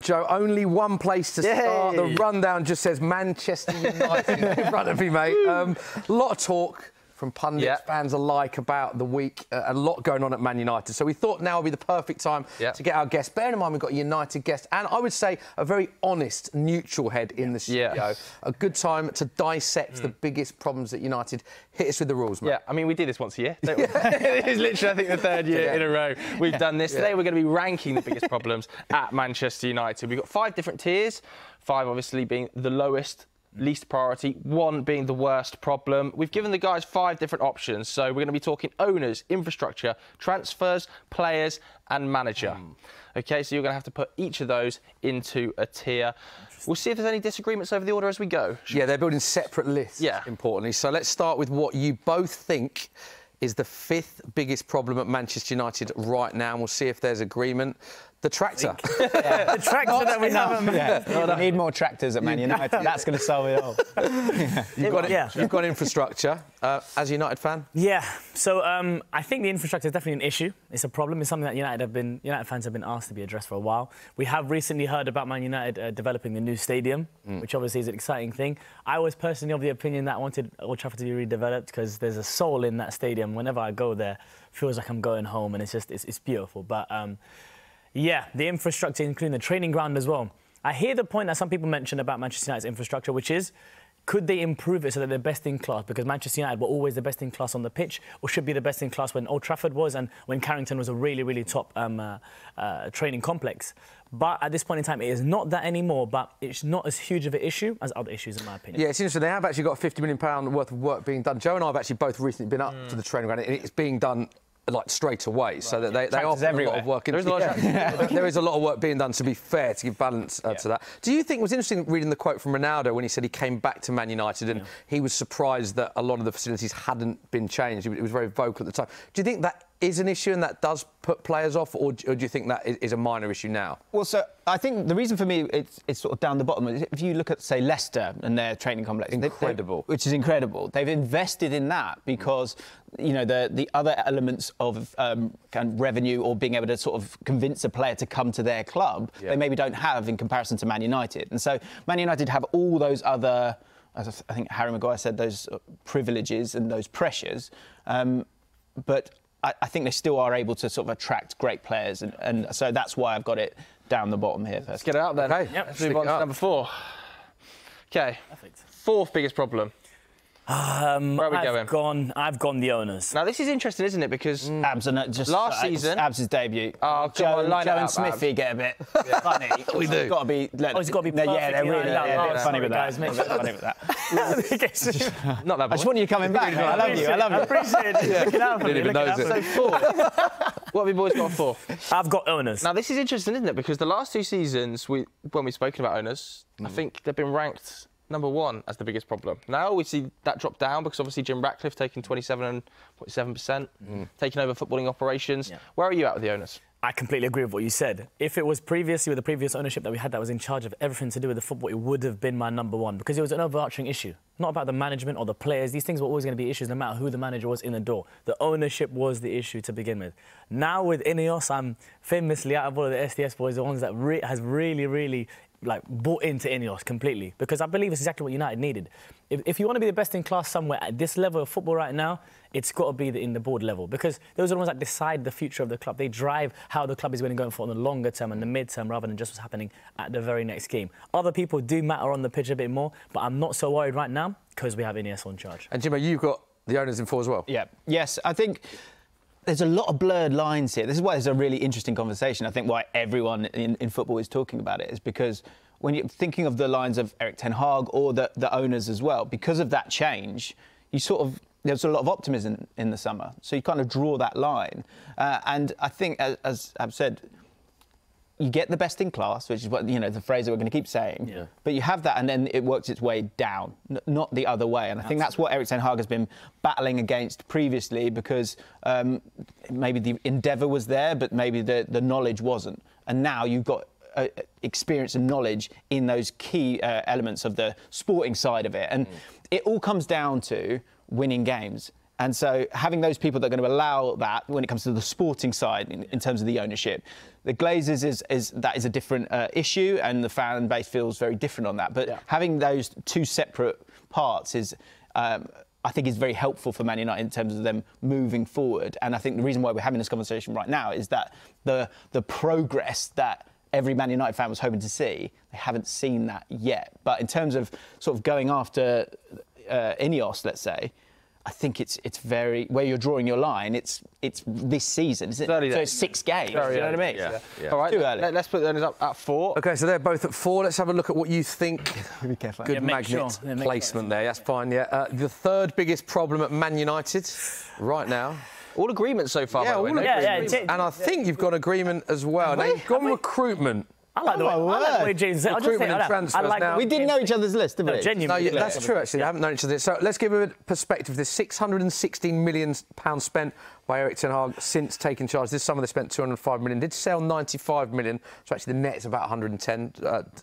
Joe, only one place to start. The rundown just says Manchester United in front of me, mate. A lot of talk from pundits, fans alike about the week. A lot going on at Man United. So we thought now would be the perfect time to get our guest. Bearing in mind we've got a United guest and I would say a very honest, neutral head in the studio. A good time to dissect the biggest problems at United. Hit us with the rules, mate. Yeah, I mean, we do this once a year, don't we? It is literally, I think, the third year in a row we've done this. Today we're going to be ranking the biggest problems at Manchester United. We've got 5 different tiers, 5 obviously being the lowest, least priority, 1 being the worst problem. We've given the guys 5 different options. So we're going to be talking owners, infrastructure, transfers, players and manager. OK, so you're going to have to put each of those into a tier. We'll see if there's any disagreements over the order as we go. Yeah, they're building separate lists, importantly. So let's start with what you both think is the 5th biggest problem at Manchester United right now, and we'll see if there's agreement. The tractor. The tractor that we have. We need more tractors at Man United. That's going to solve it all. You've got infrastructure. As a United fan? Yeah. So I think the infrastructure is definitely an issue. It's a problem. It's something that United fans have been asked to be addressed for a while. We have recently heard about Man United developing the new stadium, which obviously is an exciting thing. I was personally of the opinion that I wanted Old Trafford to be redeveloped because there's a soul in that stadium. Whenever I go there, it feels like I'm going home, and it's beautiful. But yeah, the infrastructure, including the training ground as well. I hear the point that some people mention about Manchester United's infrastructure, which is, could they improve it so that they're best in class? Because Manchester United were always the best in class on the pitch, or should be the best in class when Old Trafford was and when Carrington was a really, really top training complex. But at this point in time, it is not that anymore, but it's not as huge of an issue as other issues, in my opinion. Yeah, it's interesting. They have actually got £50 million worth of work being done. Joe and I have actually both recently been up to the training ground, and it's being done like straight away, so that they offer a lot of work. There is a lot of work being done, to be fair, to give balance to that. Do you think it was interesting reading the quote from Ronaldo when he said he came back to Man United and he was surprised that a lot of the facilities hadn't been changed? He was very vocal at the time. Do you think that is an issue and that does put players off, or do you think that is a minor issue now? Well, so I think the reason for me it's sort of down the bottom. If you look at, say, Leicester and their training complex, which is incredible. They've invested in that because you know the other elements of kind of revenue or being able to sort of convince a player to come to their club, they maybe don't have in comparison to Man United. And so Man United have all those other, as I think Harry Maguire said, those privileges and those pressures, but I think they still are able to sort of attract great players, and so that's why I've got it down the bottom here. Let's get it out then. Okay. Let's move on to number 4. Okay. Perfect. 4th biggest problem. Where are we going? I've gone the owners. Now this is interesting, isn't it? Because Abz, just last season, Abz's debut. Oh, Joe and Smithy get a bit funny. We do. It's got to be. It's got to be perfect. Yeah, they're really a bit funny with that. Not that. I just want you coming back. I love you. I appreciate it. Looking out for me. So 4. What have you boys got 4? I've got owners. Now this is interesting, isn't it? Because the last 2 seasons, when we've spoken about owners, I think they've been ranked number 1 as the biggest problem. Now we see that drop down because obviously Jim Ratcliffe taking 27.7%, taking over footballing operations. Where are you at with the owners? I completely agree with what you said. If it was previously with the previous ownership that we had that was in charge of everything to do with the football, it would have been my number 1 because it was an overarching issue. Not about the management or the players. These things were always going to be issues no matter who the manager was in the door. The ownership was the issue to begin with. Now with Ineos, I'm famously, out of all of the SDS boys, the ones that has really like bought into Ineos completely, because I believe it's exactly what United needed. If you want to be the best in class somewhere at this level of football right now, it's got to be in the board level, because those are the ones that decide the future of the club. They drive how the club is going to go for in the longer term and the mid-term, rather than just what's happening at the very next game. Other people do matter on the pitch a bit more, but I'm not so worried right now because we have Ineos on charge. And Jimmo, you've got the owners in 4 as well. Yeah. Yes, I think there's a lot of blurred lines here. This is why it's a really interesting conversation. I think why everyone in football is talking about it is because when you're thinking of the lines of Erik ten Hag or the owners as well, because of that change, there's a lot of optimism in the summer. So you kind of draw that line. And I think, as I've said, you get the best in class, which is what, the phrase that we're going to keep saying. Yeah. But you have that, and then it works its way down, not the other way. And I think that's what Erik ten Hag has been battling against previously, because maybe the endeavour was there, but maybe the knowledge wasn't. And now you've got experience and knowledge in those key elements of the sporting side of it. And it all comes down to winning games. And so having those people that are going to allow that when it comes to the sporting side in terms of the ownership, the Glazers is a different issue, and the fan base feels very different on that. But having those two separate parts is, I think, is very helpful for Man United in terms of them moving forward. And I think the reason why we're having this conversation right now is that the progress that every Man United fan was hoping to see, they haven't seen that yet. But in terms of sort of going after Ineos, let's say, I think it's very where you're drawing your line. It's this season, isn't it? So it's 6 games. You know what I mean? Yeah. All right. Let's put them up at 4. Okay, so they're both at 4. Let's have a look at what you think. Be careful. Good magnet placement there. That's fine. Yeah. The third biggest problem at Man United right now. All agreement so far. Yeah, by the way. And I think you've got agreement as well. Now you've got recruitment. I like the way James said. Recruitment and transfers now. We didn't know each other's list, did we? No, genuinely. No, that's true, actually. They haven't known each other. So let's give a perspective. There's £616 million spent by Erik ten Hag since taking charge. This summer they spent £205 million. Did sell £95 million. So actually the net is about 110,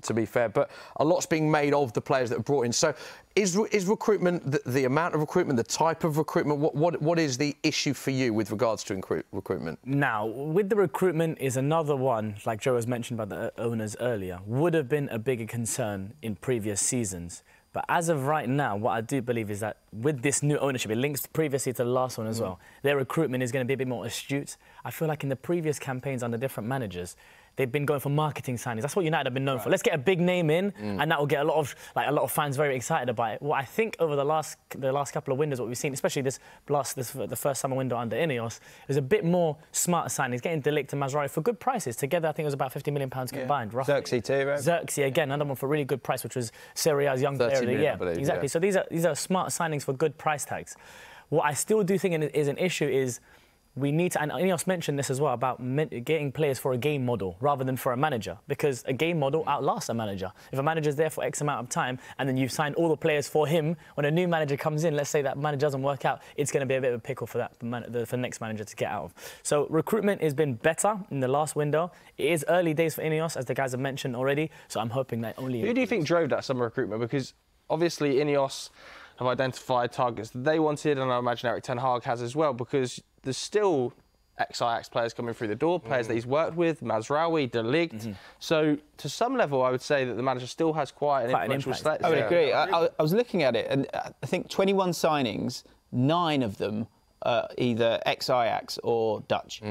to be fair. But a lot's being made of the players that are brought in. So is recruitment, the amount of recruitment, the type of recruitment, what is the issue for you with regards to recruitment? Now, with the recruitment is another one, like Joe has mentioned about the owners earlier, would have been a bigger concern in previous seasons. But as of right now, what I do believe is that with this new ownership, it links previously to the last one as well. Their recruitment is going to be a bit more astute. I feel like in the previous campaigns under different managers, they've been going for marketing signings. That's what United have been known for. Let's get a big name in, and that will get a lot of fans very excited about it. What I think over the last couple of windows, what we've seen, especially the first summer window under Ineos, is a bit more smart signings, getting De Ligt and Mazraoui for good prices. Together, I think it was about £50 million combined. Roughly. Xerxes too, right? Xerxes again, another one for a really good price, which was Serie A's young player of the year. Exactly. So these are smart signings for good price tags. What I still do think is an issue is we need to, and Ineos mentioned this as well, about getting players for a game model rather than for a manager, because a game model outlasts a manager. If a manager's there for X amount of time and then you've signed all the players for him, when a new manager comes in, let's say that manager doesn't work out, it's going to be a bit of a pickle for the next manager to get out of. So recruitment has been better in the last window. It is early days for Ineos, as the guys have mentioned already, so I'm hoping that only... Who do you think drove that summer recruitment? Because obviously Ineos have identified targets that they wanted, and I imagine Erik ten Hag has as well, because there's still ex-Ajax players coming through the door, players that he's worked with, Mazraoui, De Ligt. So to some level, I would say that the manager still has quite an influential status. I would agree. I was looking at it, and I think 21 signings, 9 of them are either ex-Ajax or Dutch.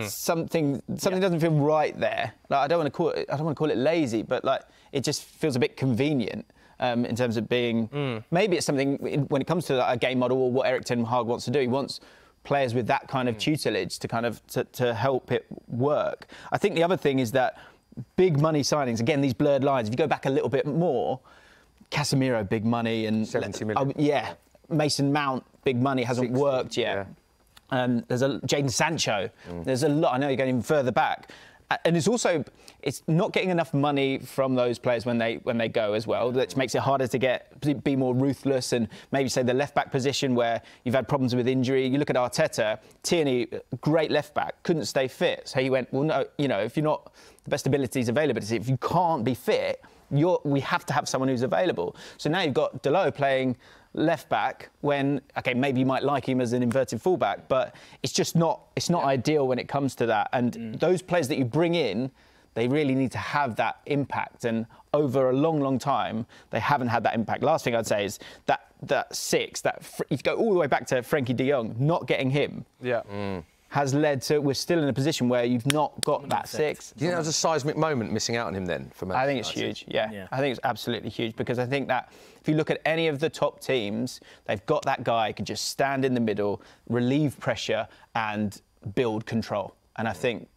Something doesn't feel right there. Like, I don't want to call it lazy, but like it just feels a bit convenient. In terms of being, maybe it's something when it comes to a game model or what Erik ten Hag wants to do. He wants players with that kind of tutelage to kind of to help it work. I think the other thing is that big money signings, again, these blurred lines. If you go back a little bit more, Casemiro, big money, and 70 million. Mason Mount, big money, hasn't worked yet. Yeah. There's Jadon Sancho. There's a lot. I know you're going even further back. And it's not getting enough money from those players when they go as well, which makes it harder to be more ruthless, and maybe say the left back position where you've had problems with injury. You look at Arteta, Tierney, great left back, couldn't stay fit, so he went, well, no, if you're not the best abilities availability, if you can't be fit, we have to have someone who's available. So now you've got Dalot playing left back when, okay, maybe you might like him as an inverted fullback, but it's not ideal when it comes to that. And those players that you bring in, they really need to have that impact. And over a long, long time, they haven't had that impact. Last thing I'd say is that 6, if you go all the way back to Frenkie de Jong, not getting him. Has led to we're still in a position where you've not got that 6. Do you think that was a seismic moment missing out on him then? I think it's huge, yeah. I think it's absolutely huge, because I think that if you look at any of the top teams, they've got that guy who can just stand in the middle, relieve pressure and build control. And I think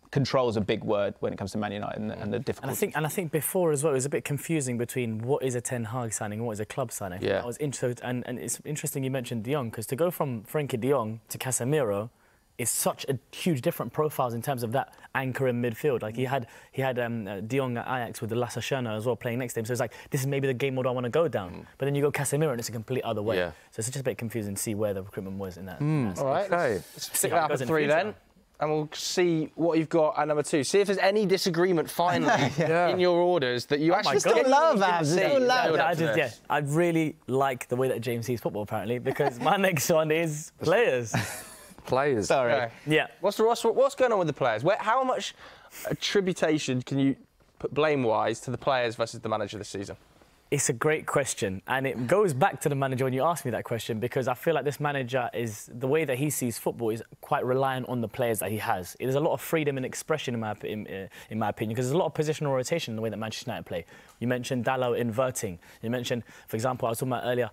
control is a big word when it comes to Man United and the difficulty. And I think before as well, it was a bit confusing between what is a Ten Hag signing and what is a club signing. Yeah. I was interested, and it's interesting you mentioned de Jong, because to go from Frenkie de Jong to Casemiro is such a huge different profiles in terms of that anchor in midfield. Like he had de Jong at Ajax with the Lasse Schöne as well playing next to him. So it's like, this is maybe the game model I want to go down. But then you go Casemiro and it's a complete other way. So it's just a bit confusing to see where the recruitment was in that. All right, let's stick that up at 3 then. and we'll see what you've got at number 2. See if there's any disagreement finally in your orders that you actually still love Abz. I really like the way that James sees football, apparently, because my next one is players. Players. Sorry. Okay. Yeah. What's going on with the players? How much attribution can you put blame-wise to the players versus the manager this season? It's a great question, and it goes back to the manager when you ask me that question, because I feel like this manager the way that he sees football is quite reliant on the players that he has. There's a lot of freedom and expression, in my opinion, because there's a lot of positional rotation in the way that Manchester United play. You mentioned Dalot inverting. You mentioned, for example, I was talking about earlier,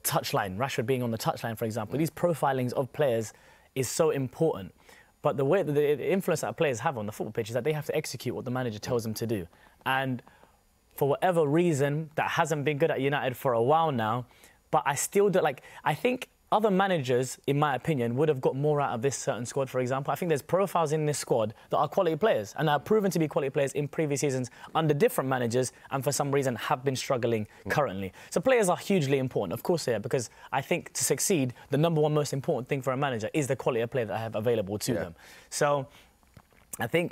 touchline, Rashford being on the touchline, for example. These profilings of players is so important. But the influence that players have on the football pitch is that they have to execute what the manager tells them to do. And for whatever reason, that hasn't been good at United for a while now. But I still do, I think other managers, in my opinion, would have got more out of this certain squad, for example. I think there's profiles in this squad that are quality players and are proven to be quality players in previous seasons under different managers and for some reason have been struggling currently. So players are hugely important, of course they are, because I think to succeed, the number one most important thing for a manager is the quality of player that I have available to them. So I think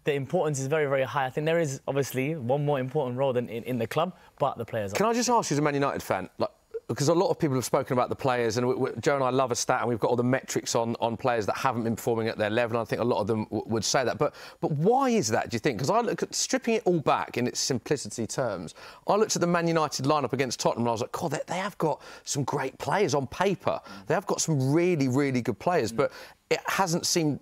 the importance is very, very high. I think there is obviously one more important role than in the club, but the players are. Can I just ask you as a Man United fan, because a lot of people have spoken about the players, and Joe and I love a stat, and we've got all the metrics on players that haven't been performing at their level, and I think a lot of them would say that. But why is that, do you think? Because I look at stripping it all back in its simplicity terms, I looked at the Man United lineup against Tottenham, and I was like, God, they have got some great players on paper. They have got some really, really good players, but it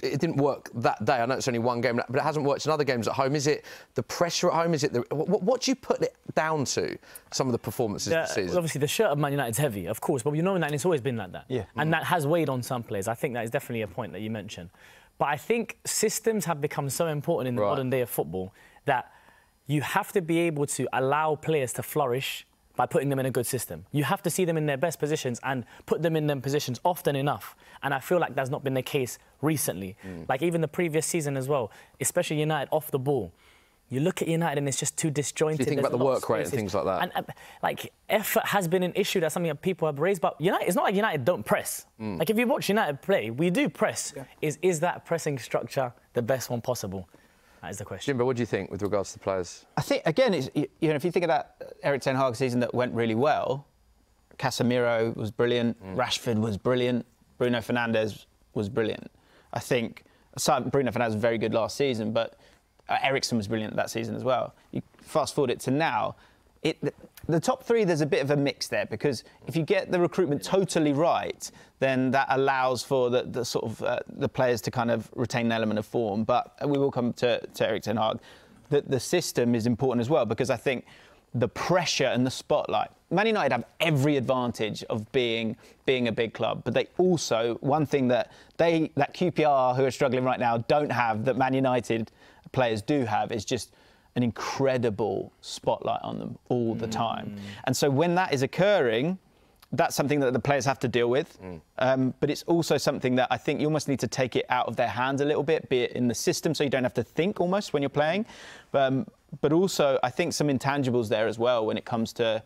it didn't work that day. I know it's only one game, but it hasn't worked in other games at home. Is it the pressure at home? Is it what do you put it down to, some of the performances this season? Obviously, the shirt of Man United's heavy, of course, but you know that it's always been like that. Yeah. And that has weighed on some players. I think that is definitely a point that you mentioned. But I think systems have become so important in the modern day of football that you have to be able to allow players to flourish by putting them in a good system. You have to see them in their best positions and put them in them positions often enough. And I feel like that's not been the case recently. Like even the previous season as well, especially United off the ball. You look at United and it's just too disjointed. So you think about the work rate and things like that. And effort has been an issue. That's something that people have raised. But United, it's not like United don't press. Like if you watch United play, we do press. Yeah. Is that pressing structure the best one possible? That is the question. Jimbo, what do you think with regards to the players? I think, again, it's, if you think of that Erik Ten Hag season that went really well, Casemiro was brilliant, Rashford was brilliant, Bruno Fernandes was brilliant. I think Bruno Fernandes was very good last season, but Eriksen was brilliant that season as well. You fast forward it to now, the top three, there's a bit of a mix there, because if you get the recruitment totally right, then that allows for the sort of the players to kind of retain an element of form. But we will come to Erik Ten Hag. The system is important as well, because I think the pressure and the spotlight. Man United have every advantage of being a big club, but they also, one thing that QPR, who are struggling right now, don't have, that Man United players do have, is just an incredible spotlight on them all the time. And so when that is occurring, that's something that the players have to deal with. But it's also something that I think you almost need to take it out of their hands a little bit, be it in the system, so you don't have to think almost when you're playing. But also, I think some intangibles there as well when it comes to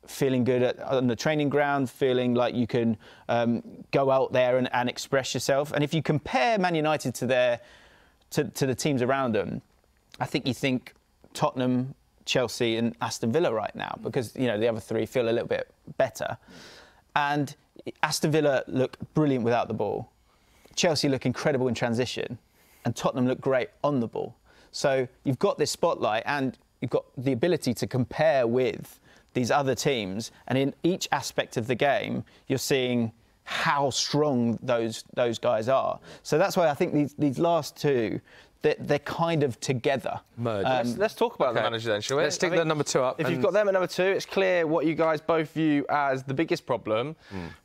feeling good on the training ground, feeling like you can go out there and express yourself. And if you compare Man United to the teams around them, I think you think Tottenham, Chelsea and Aston Villa right now, because, the other three feel a little bit better. And Aston Villa look brilliant without the ball. Chelsea look incredible in transition. And Tottenham look great on the ball. So you've got this spotlight and you've got the ability to compare with these other teams. And in each aspect of the game, you're seeing how strong those guys are. So that's why I think these last two, they're kind of together. Let's talk about the manager then, shall we? Let's stick the number 2 up. If you've got them at number 2, it's clear what you guys both view as the biggest problem,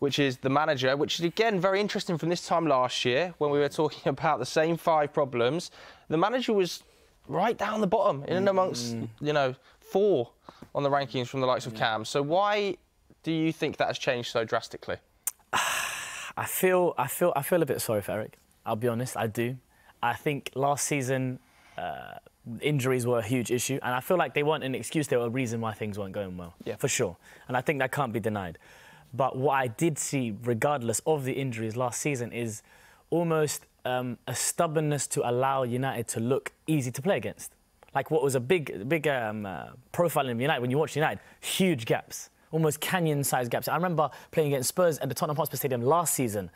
which is the manager, which is, again, very interesting from this time last year when we were talking about the same 5 problems. The manager was right down the bottom, in and amongst, 4 on the rankings from the likes of Cam. So why do you think that has changed so drastically? I feel a bit sorry for Erik. I'll be honest, I do. I think last season injuries were a huge issue, and I feel like they weren't an excuse, they were a reason why things weren't going well, for sure. And I think that can't be denied. But what I did see, regardless of the injuries last season, is almost a stubbornness to allow United to look easy to play against. Like what was a big profile in United, when you watch United, huge gaps, almost canyon-sized gaps. I remember playing against Spurs at the Tottenham Hotspur Stadium last season,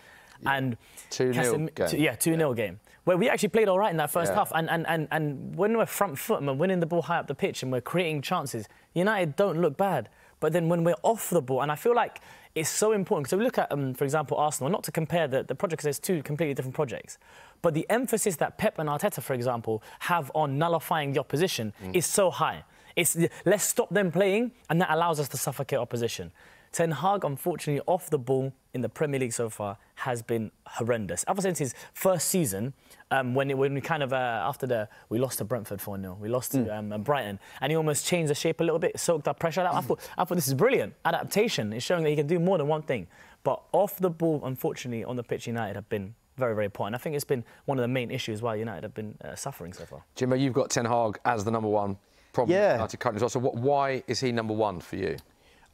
and 2-0 game. 2-0 game, where we actually played all right in that first half. And when we're front foot and we're winning the ball high up the pitch and we're creating chances, United don't look bad. But then when we're off the ball, and I feel like it's so important, because we look at, for example, Arsenal, not to compare the project, because there's two completely different projects, but the emphasis that Pep and Arteta, for example, have on nullifying the opposition is so high. It's let's stop them playing, and that allows us to suffocate opposition. Ten Hag, unfortunately, off the ball in the Premier League so far has been horrendous. Ever since his first season, when we kind of we lost to Brentford 4-0, we lost to Brighton, and he almost changed the shape a little bit, soaked up pressure. I thought this is brilliant adaptation. It's showing that he can do more than one thing. But off the ball, unfortunately, on the pitch, United have been very, very poor. And I think it's been one of the main issues why United have been suffering so far. Jimbo, you've got Ten Hag as the #1 problem. United currently as well. So why is he #1 for you?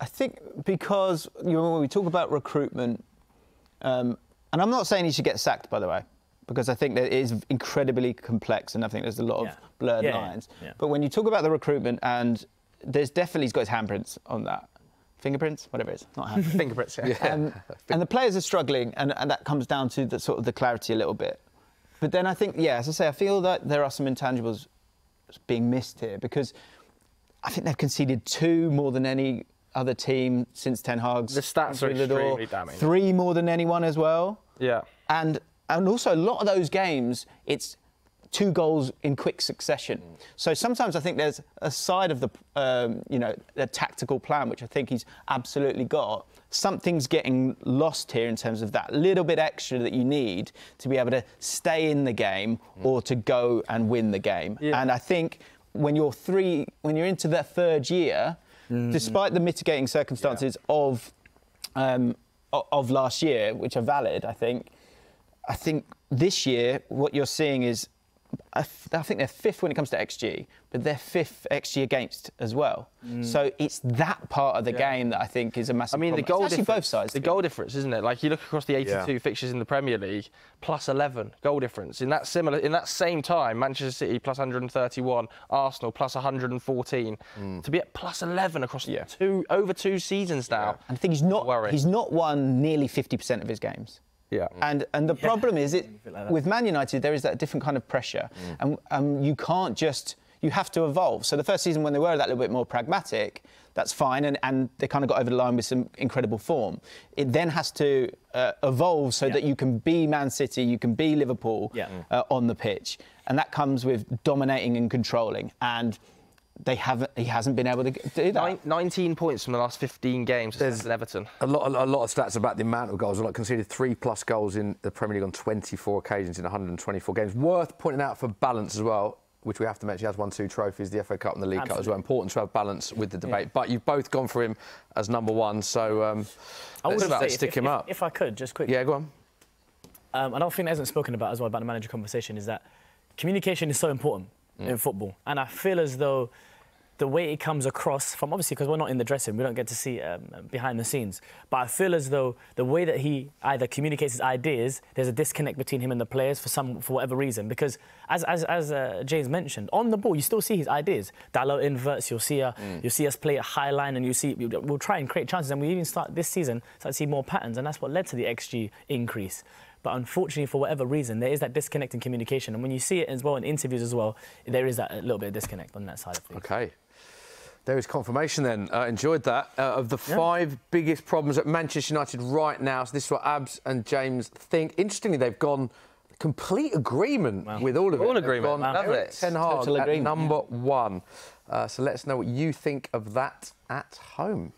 I think because when we talk about recruitment, and I'm not saying he should get sacked, by the way, because I think that it is incredibly complex and I think there's a lot of blurred lines. Yeah. But when you talk about the recruitment, and he's got his handprints on that. Fingerprints? Whatever it is. Not handprints. Fingerprints, yeah. And the players are struggling, and that comes down to the clarity a little bit. But then I think, as I say, I feel that there are some intangibles being missed here, because I think they've conceded 2 more than any other team since Ten Hag's. The stats are extremely damning. 3 more than anyone as well. Yeah. And also a lot of those games, it's 2 goals in quick succession. So sometimes I think there's a side of the tactical plan, which I think he's absolutely got. Something's getting lost here in terms of that little bit extra that you need to be able to stay in the game or to go and win the game. Yeah. And I think when you're into that 3rd year, despite the mitigating circumstances of last year, which are valid, I think this year what you're seeing is, I think they're 5th when it comes to XG, but they're 5th XG against as well. So it's that part of the game that I think is a massive problem. The goal difference, both sides. The goal difference, isn't it? Like you look across the 82 fixtures in the Premier League, plus 11 goal difference. In that same time, Manchester City plus 131, Arsenal plus 114. To be at plus 11 across over 2 seasons now. And I think he's not won nearly 50% of his games. Yeah. And the problem is, with Man United, there is that different kind of pressure. And you can't just... You have to evolve. So the first season, when they were that little bit more pragmatic, that's fine, and they kind of got over the line with some incredible form. It then has to evolve so that you can be Man City, you can be Liverpool on the pitch. And that comes with dominating and controlling. And he hasn't been able to do that. 19 points from the last 15 games. There's Everton. A lot of stats about the amount of goals. Like conceded 3+ goals in the Premier League on 24 occasions in 124 games. Worth pointing out for balance as well, which we have to mention, he has won 2 trophies, the FA Cup and the League Cup as well. Important to have balance with the debate. But you've both gone for him as #1, so let's stick him up. If I could, just quickly. Yeah, go on. Another thing that hasn't spoken about as well about the manager conversation is that communication is so important in football. And I feel as though the way it comes across from, obviously, because we're not in the dressing room, we don't get to see behind the scenes. But I feel as though the way that he either communicates his ideas, there's a disconnect between him and the players for whatever reason. Because as James mentioned, on the ball, you still see his ideas. Dalot inverts, you'll see us play a high line, and we'll try and create chances. And we even start this season to see more patterns, and that's what led to the XG increase. But unfortunately, for whatever reason, there is that disconnect in communication. And when you see it as well in interviews as well, there is that little bit of disconnect on that side of things. OK. There is confirmation then. Enjoyed that. Of the 5 biggest problems at Manchester United right now. So this is what Abz and James think. Interestingly, they've gone complete agreement with all of it. All agreement. Love it. Ten Hag at #1. So let us know what you think of that at home.